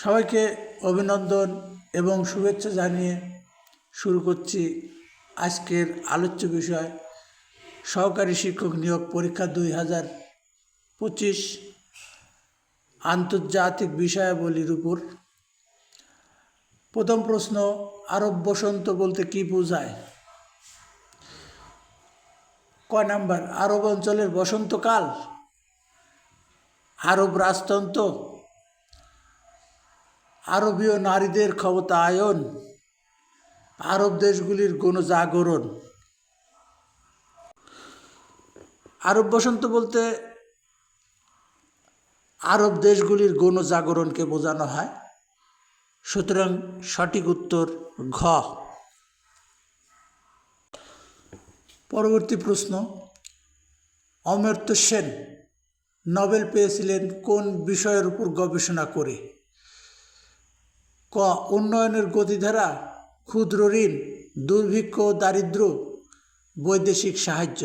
সবাইকে অভিনন্দন এবং শুভেচ্ছা জানিয়ে শুরু করছি আজকের আলোচ্য বিষয় সহকারী শিক্ষক নিয়োগ পরীক্ষা 2025 আন্তর্জাতিক বিষয়াবলীর উপর। প্রথম প্রশ্ন, আরব বসন্ত বলতে কি বোঝায়? ক নাম্বার, আরব অঞ্চলের বসন্তকাল, আরব রাজতন্ত্র, আরবীয় নারীদের ক্ষমতায়ন, আরব দেশগুলির গণজাগরণ। আরব বসন্ত বলতে আরব দেশগুলির গণজাগরণকে বোঝানো হয়, সুতরাং সঠিক উত্তর ঘ। পরবর্তী প্রশ্ন, অমর্ত্য সেন নোবেল পেয়েছিলেন কোন বিষয়ের উপর গবেষণা করে? ক উন্নয়নের গতিধারা, ক্ষুদ্র ঋণ, দুর্ভিক্ষ ও দারিদ্র্য, বৈদেশিক সাহায্য।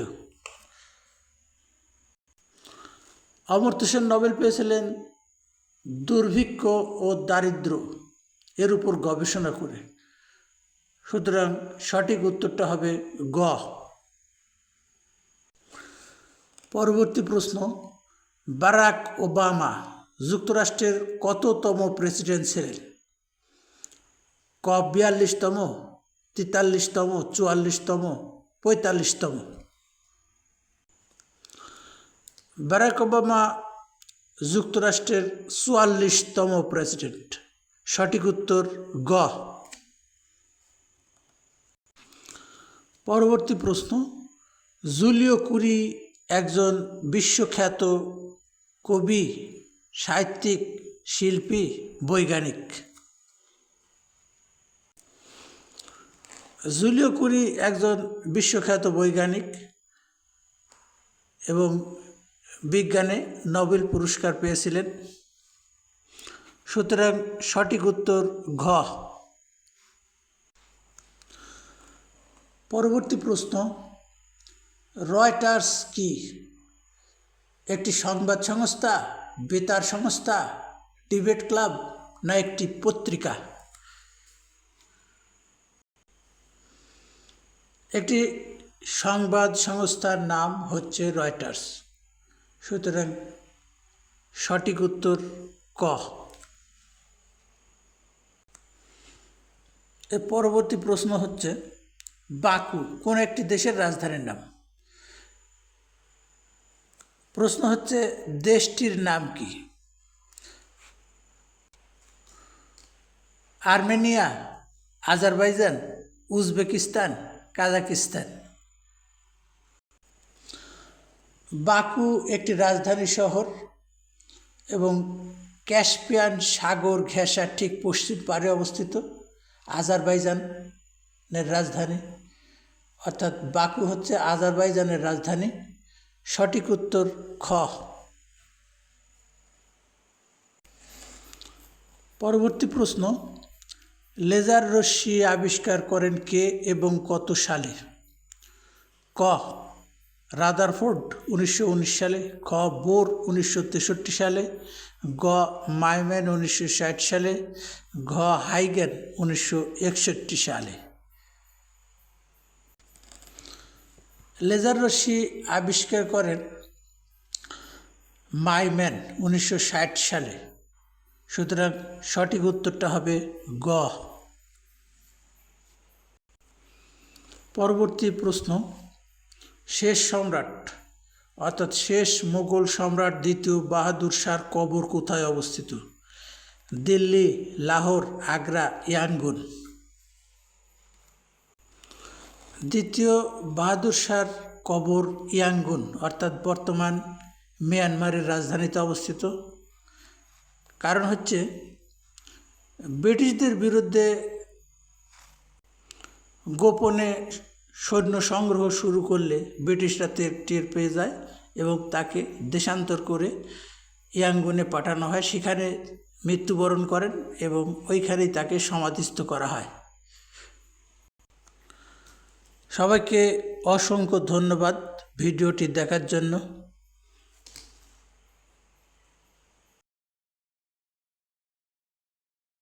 অমর্ত্য সেন নোবেল পেয়েছিলেন দুর্ভিক্ষ ও দারিদ্র্য এর উপর গবেষণা করে, সুতরাং সঠিক উত্তরটা হবে গ। পরবর্তী প্রশ্ন, বারাক ওবামা যুক্তরাষ্ট্রের কততম প্রেসিডেন্ট ছিলেন? ক 42তম, 43তম, 44তম, 45তম। বারাক ওবামা যুক্তরাষ্ট্রের 44তম প্রেসিডেন্ট, সঠিক উত্তর গ। পরবর্তী প্রশ্ন, জুলিও কুরি একজন বিশ্বখ্যাত কবি, সাহিত্যিক, শিল্পী, বৈজ্ঞানিক। জুলিও কুরি একজন বিশ্বখ্যাত বৈজ্ঞানিক এবং বিজ্ঞানে নোবেল পুরস্কার পেয়েছিলেন, সুতরাং সঠিক উত্তর ঘ। পরবর্তী প্রশ্ন, রয়টার্স কি? একটি সংবাদ সংস্থা, বেতার সংস্থা, ডিবেট ক্লাব না একটি পত্রিকা? একটি সংবাদ সংস্থার নাম হচ্ছে রয়টার্স, সুতরাং সঠিক উত্তর ক। এর পরবর্তী প্রশ্ন হচ্ছে, বাকু কোন একটি দেশের রাজধানীর নাম? প্রশ্ন হচ্ছে দেশটির নাম কি? Armenia, Azerbaijan, Uzbekistan, Kazakhstan. Baku একটি রাজধানী শহর এবং ক্যাস্পিয়ান সাগর ঘেঁষা ঠিক পশ্চিম পারে অবস্থিত। আজারবাইজানের রাজধানী, অর্থাৎ বাকু হচ্ছে আজারবাইজানের রাজধানী, সঠিক উত্তর খ। পরবর্তী প্রশ্ন, লেজার রশ্মি আবিষ্কার করেন কে এবং কত সালে? ক রাদারফোর্ড 1919 সালে, খ বোর 1963 সালে, গ মাইম্যান 1960 সালে, ঘ হাইগেন 1961 সালে। লেজার রশ্মি আবিষ্কার করেন মাইম্যান 1960 সালে, সুতরাং সঠিক উত্তরটা হবে গ। পরবর্তী প্রশ্ন, শেষ সম্রাট অর্থাৎ শেষ মোগল সম্রাট দ্বিতীয় বাহাদুর শাহর কবর কোথায় অবস্থিত? দিল্লি, লাহোর, আগ্রা, ইয়াঙ্গুন। দ্বিতীয় বাহাদুর শাহর কবর ইয়াঙ্গুন অর্থাৎ বর্তমান মিয়ানমারের রাজধানীতে অবস্থিত। কারণ হচ্ছে ব্রিটিশদের বিরুদ্ধে গোপনে সৈন্য সংগ্রহ শুরু করলে ব্রিটিশরা টের পেয়ে যায় এবং তাকে দেশান্তর করে ইয়াঙ্গুনে পাঠানো হয়, সেখানে মৃত্যুবরণ করেন এবং ওইখানেই তাকে সমাধিস্থ করা হয়। সবাইকে অসংখ্য ধন্যবাদ ভিডিওটি দেখার জন্য।